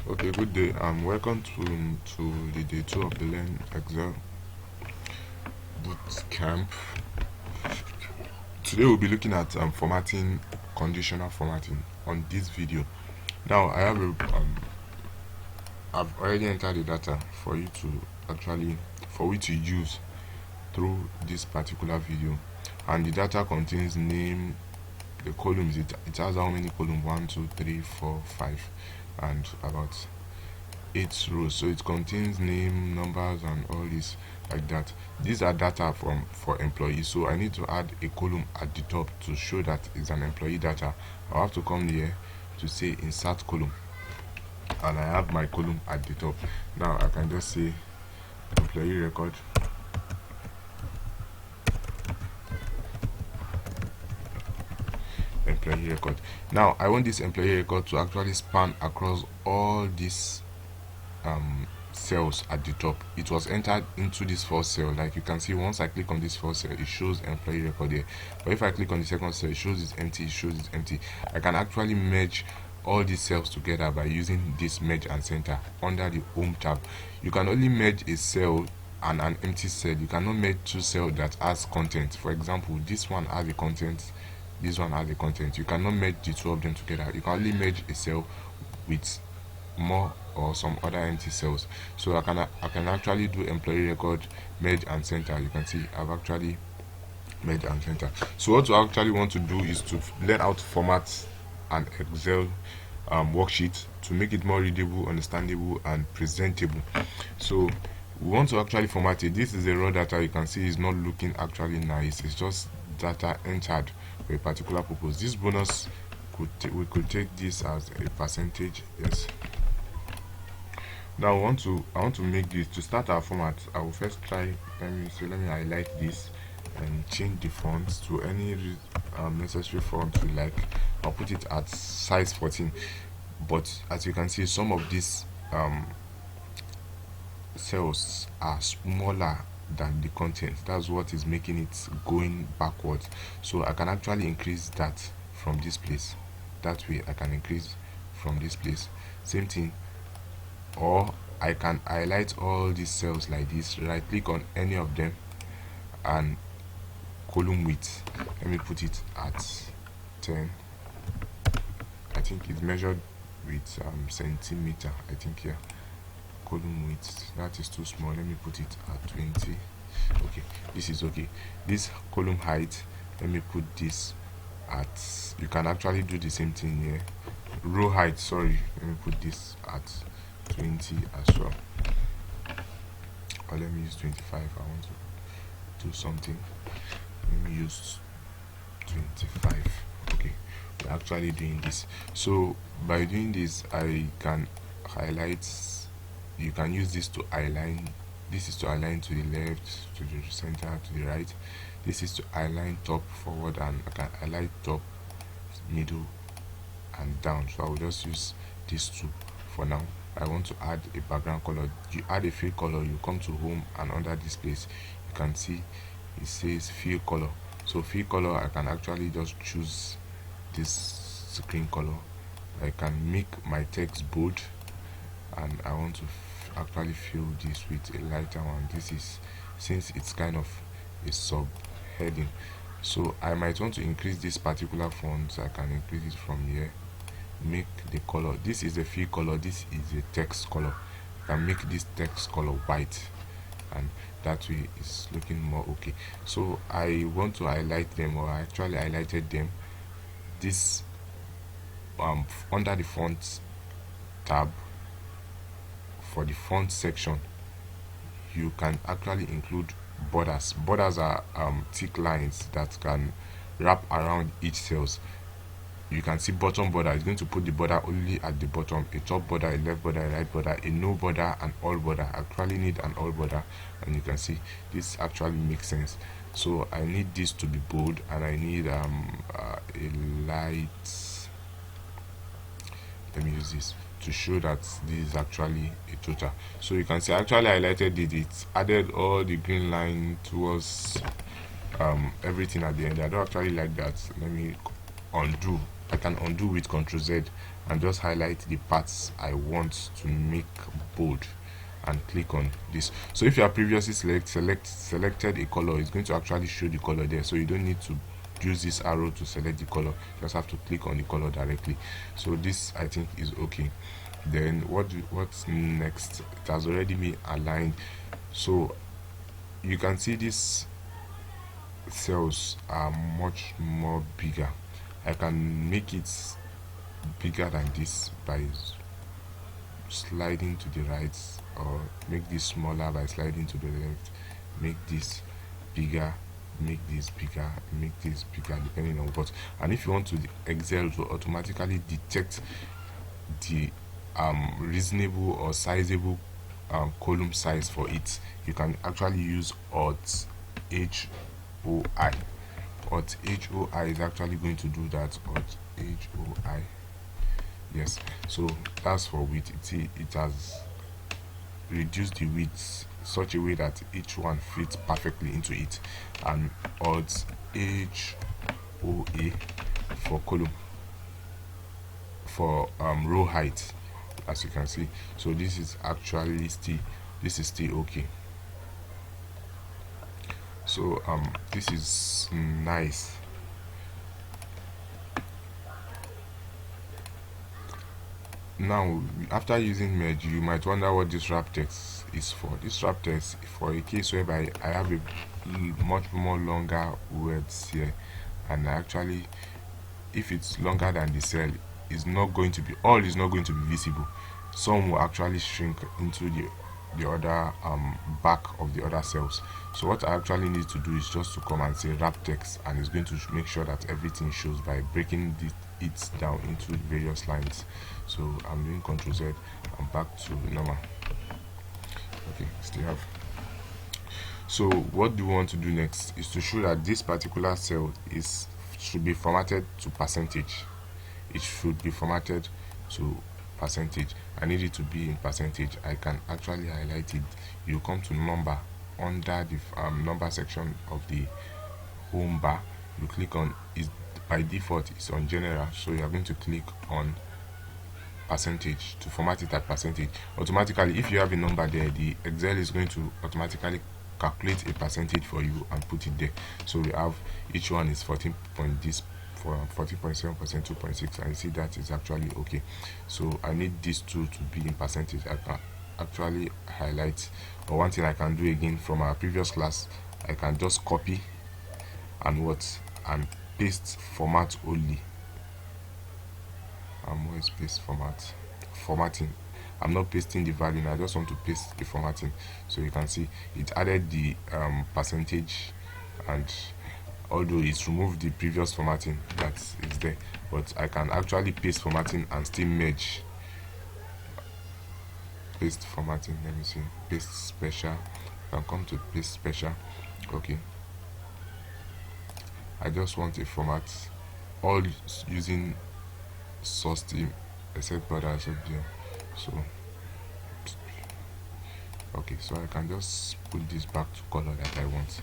Okay, good day. Welcome to the day 2 of the Learn Excel boot camp. Today we'll be looking at formatting, conditional formatting on this video. Now I've already entered the data for you to use through this particular video, and the data contains name. The columns, it has how many columns? 1, 2, 3, 4, 5, and about 8 rows. So it contains name, numbers, and all this like that. These are data for employees, so I need to add a column at the top to show that it's an employee data. I'll have to come here to say insert column, and I have my column at the top. Now I can just say employee record, employee record. Now I want this employee record to actually span across all these cells at the top. It was entered into this first cell. Like you can see, once I click on this first cell, it shows employee record here, but if I click on the second cell, it shows it's empty. I can actually merge all these cells together by using this merge and center under the home tab. You can only merge a cell and an empty cell. You cannot merge two cells that has content. For example, this one has a content, this one has a content. You cannot merge the two of them together. You can only merge a cell with more or some other empty cells. So I can actually do employee record, merge and center. You can see I've actually merge and center. So what I actually want to do is to learn how to format an Excel worksheet to make it more readable, understandable, and presentable. So we want to actually format it. This is a raw data. You can see it's not looking actually nice. It's just data entered for a particular purpose. This bonus we could take this as a percentage. Yes. Now I want to make this to start our format. I will first try. Let me highlight this and change the font to any necessary font we like. I'll put it at size 14. But as you can see, some of these cells are smaller than the content. That's what is making it going backwards. So I can actually increase that from this place. That way I can increase from this place. Same thing. Or I can highlight all these cells like this, right click on any of them, and column width, let me put it at 10. I think it's measured with centimeter. I think here, column width, that is too small. Let me put it at 20. Okay, this is okay. This column height, let me put this at, you can actually do the same thing here. Row height, sorry, let me put this at 20 as well, or let me use 25. I want to do something. Let me use 25. Okay, we're actually doing this. So by doing this, I can highlight. You can use this to align. This is to align to the left, to the center, to the right. This is to align top, forward, and I can highlight top, middle, and down. So I will just use these two for now. I want to add a background color. You add a fill color, you come to home, and under this place you can see it says fill color. So fill color, I can actually just choose this screen color. I can make my text bold, and I want to actually fill this with a lighter one. This is, since it's kind of a sub heading, so I might want to increase this particular font. So I can increase it from here. Make the color, this is a fill color, this is a text color. I can make this text color white, and that way it's looking more okay. So I want to highlight them, or I actually highlighted them. This under the font tab, for the font section, you can actually include borders. Borders are thick lines that can wrap around each cells. You can see bottom border is going to put the border only at the bottom, a top border, a left border, a right border, a no border, and all border. I actually need an all border, and you can see this actually makes sense. So I need this to be bold, and I need a light, let me use this to show that this is actually a total. So you can see I actually highlighted it, added all the green line towards everything at the end. I don't actually like that. Let me undo I can undo with Ctrl Z and just highlight the parts I want to make bold and click on this. So if you have previously selected a color, it's going to actually show the color there, so you don't need to use this arrow to select the color. You just have to click on the color directly. So this, I think, is okay. Then what's next? It has already been aligned, so you can see these cells are much more bigger. I can make it bigger than this by sliding to the right, or make this smaller by sliding to the left, make this bigger, make this bigger, make this bigger, depending on what. And if you want to Excel to automatically detect the reasonable or sizable column size for it, you can actually use Alt HOI. Alt HOI is actually going to do that. Alt HOI, yes. So that's for width. It has reduced the width such a way that each one fits perfectly into it. And Alt HOA for column, for row height, as you can see. So this is actually still okay. So this is nice. Now, after using merge, you might wonder what this wrap text is for. This wrap text for a case whereby I have a much more longer words here, and actually, if it's longer than the cell, is not going to be visible. Some will actually shrink into the other back of the other cells. So what I actually need to do is just to come and say wrap text, and it's going to make sure that everything shows by breaking it down into various lines. So I'm doing Ctrl Z, I'm back to normal. Okay, still have. So what do we want to do next is to show that this particular cell should be formatted to percentage. It should be formatted to percentage. I need it to be in percentage. I can actually highlight it. You come to number, under the number section of the home bar, you click on is by default it's on general, so you are going to click on percentage to format it at percentage. Automatically, if you have a number there, the Excel is going to automatically calculate a percentage for you and put it there. So we have each one is 14.7%, 2.6, and you see that is actually okay. So I need these two to be in percentage. I can actually highlight, or one thing I can do again from our previous class, I can just copy and paste format only. Where is paste formatting? I'm not pasting the value now, I just want to paste the formatting. So you can see it added the percentage, and although it's removed the previous formatting that is there, but I can actually paste formatting and still merge. Paste formatting, let me see, paste special. I can come to paste special. Okay, I just want a format, all using source team except border. So okay, so I can just put this back to color that I want.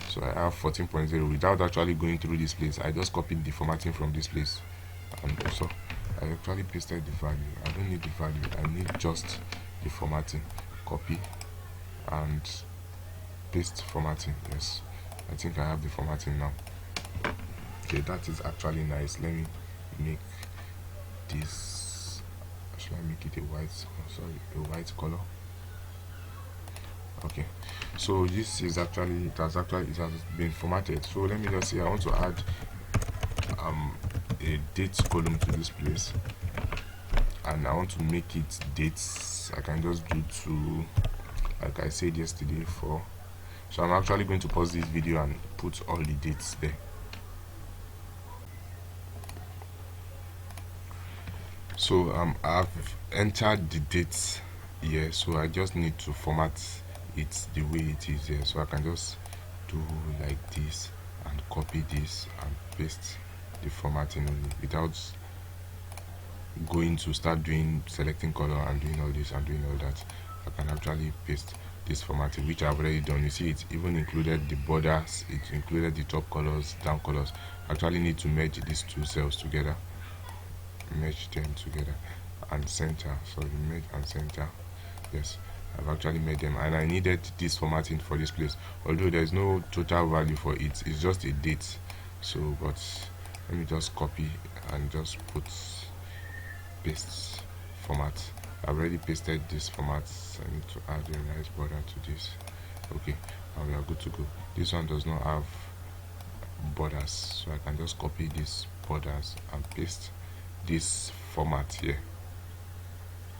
So I have 14.0 without actually going through this place. I just copied the formatting from this place, and also I actually pasted the value. I don't need the value, I need just the formatting. Copy and paste formatting. Yes, I think I have the formatting now. Okay, that is actually nice. Let me make this, should I make it a white, a white color? Okay, so this is actually, it has been formatted. So let me just say I want to add a dates column to this place, and I want to make it dates. I can just do to, like I said yesterday, for. So I'm actually going to pause this video and put all the dates there. So I've entered the dates here, so I just need to format it the way it is here. So I can just do like this and copy this and paste the formatting only, without going to start selecting color and doing all this and doing all that. I can actually paste this formatting, which I've already done. You see, it even included the borders, it included the top colors, down colors. I actually need to merge these two cells together. merge them together, and center, sorry, merge and center. Yes, I've actually made them, and I needed this formatting for this place, although there's no total value for it, it's just a date. So but let me just copy and just put paste format. I've already pasted this format. I need to add a nice border to this. Okay, and we are good to go. This one does not have borders, so I can just copy these borders and paste this format here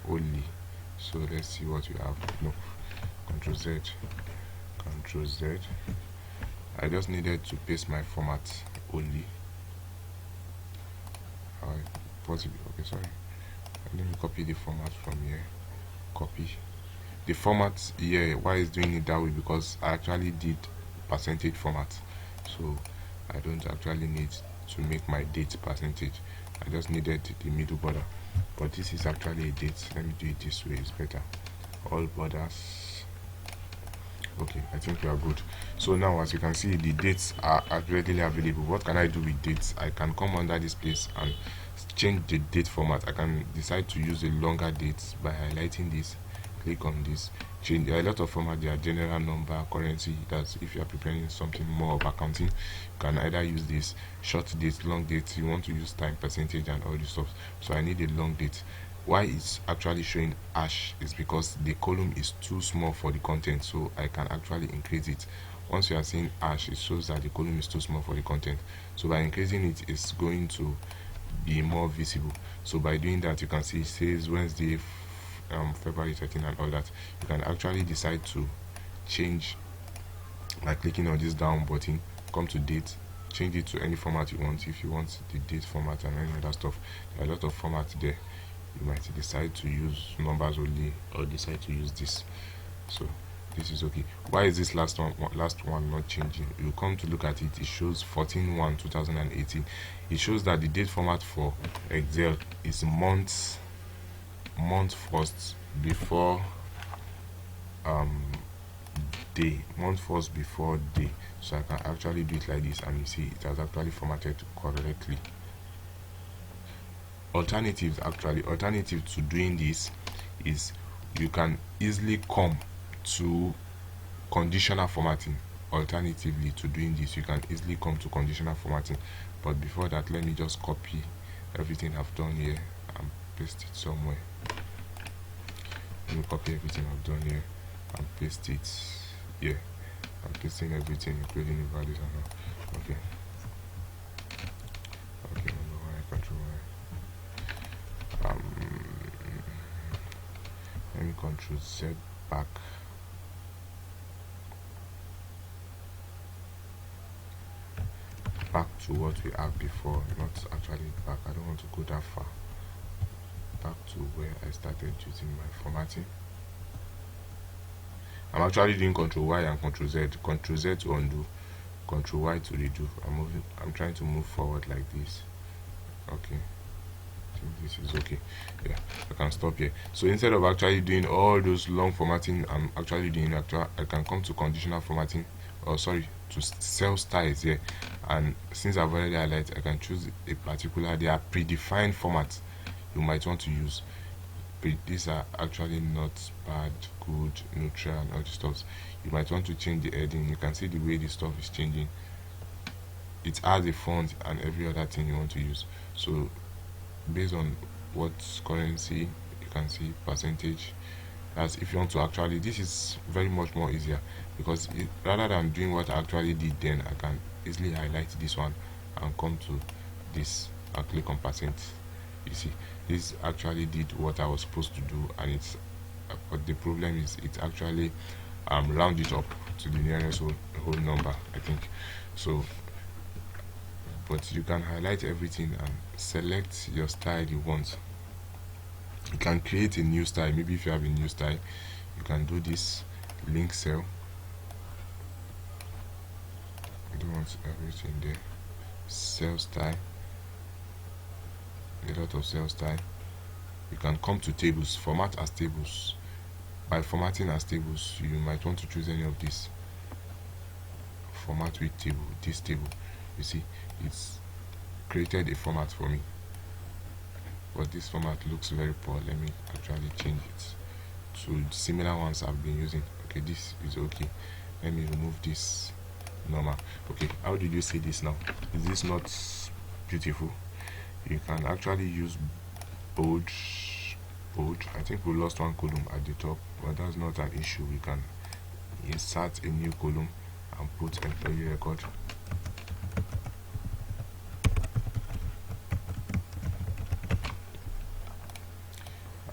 only. So let's see what we have. No, Control Z, Control Z. I just needed to paste my format only. Possibly, okay, sorry. Let me copy the format from here. Copy the format here. Why is doing it that way? Because I actually did percentage format, so I don't actually need to make my date percentage. I just needed the middle border, but this is actually a date. Let me do it this way, it's better. All borders. Okay, I think we are good. So now, as you can see, the dates are readily available. What can I do with dates? I can come under this place and change the date format. I can decide to use a longer date by highlighting this, click on this, change. There are a lot of format. There are general, number, currency. That's if you are preparing something more of accounting, you can either use this short date, long date. You want to use time, percentage, and all this stuff. So I need a long date. Why it's actually showing hash is because the column is too small for the content, so I can actually increase it. Once you are seeing hash, it shows that the column is too small for the content, so by increasing it, it's going to be more visible. So by doing that, you can see it says Wednesday, February 13 and all that. You can actually decide to change by clicking on this down button, come to date, change it to any format you want. If you want the date format and any other stuff, there are a lot of formats there. You might decide to use numbers only or decide to use this. So this is okay. Why is this last one not changing? You come to look at it, it shows 14/1/2018. It shows that the date format for Excel is month first before day, month first before day. So I can actually do it like this, and you see it has actually formatted correctly. Alternative to doing this is you can easily come to conditional formatting. Alternatively to doing this, you can easily come to conditional formatting, but before that, let me just copy everything I've done here and paste it somewhere. Let me copy everything I've done here and paste it here. I'm pasting everything, including the values and all. Okay, number one, Control Y. Let me Control Z back. Back to what we have before, not actually back. I don't want to go that far. Back to where I started using my formatting. I'm actually doing Control Y and Control Z. Control Z to undo, Control Y to redo. I'm trying to move forward like this. Okay. This is okay. Yeah, I can stop here. So instead of actually doing all those long formatting, I'm actually doing I can come to conditional formatting, or sorry, to cell styles here. And since I've already highlighted, I can choose a particular, they are predefined formats you might want to use. These are actually not bad, good, neutral, and all the stuff. You might want to change the heading. You can see the way this stuff is changing. It has a font and every other thing you want to use. So based on what currency, you can see percentage. As if you want to actually, this is very much more easier, because rather than doing what I actually did, then I can easily highlight this one and come to this and click on percent. You see, this actually did what I was supposed to do, and it's but the problem is it actually round it up to the nearest whole number, I think. So but you can highlight everything and select your style you want. You can create a new style. Maybe if you have a new style, you can do this link cell. I don't want everything there. Cell style, a lot of cell style. You can come to tables, format as tables. By formatting as tables, you might want to choose any of these. Format with table, this table. You see, it's created a format for me. but this format looks very poor. Let me actually change it to similar ones I've been using. Okay, this is okay. Let me remove this normal. Okay, how did you see this now? Is this not beautiful? You can actually use bold. I think we lost one column at the top, but that's not an issue. We can insert a new column and put employee record.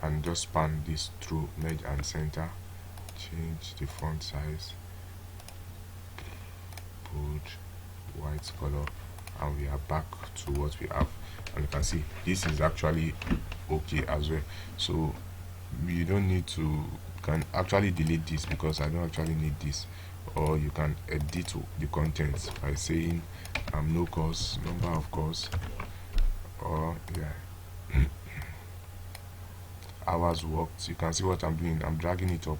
And just span this through merge and center. Change the font size, bold, white color, and we are back to what we have. And you can see this is actually okay as well. So you don't need to, can actually delete this because I don't actually need this, or you can edit the contents by saying no course, number of course, or yeah, hours worked. You can see what I'm doing. I'm dragging it up.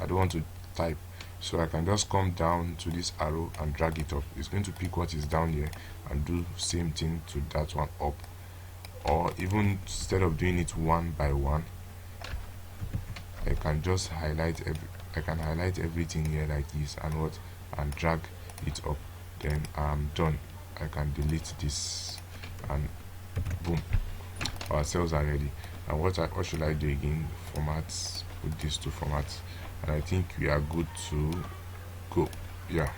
I don't want to type, so I can just come down to this arrow and drag it up. It's going to pick what is down here and do same thing to that one up. Or even instead of doing it one by one, I can just highlight everything here like this and what, and drag it up. Then I'm done. I can delete this and boom, our cells are ready. And what should I do again? Formats, put these two formats, and I think we are good to go. Yeah.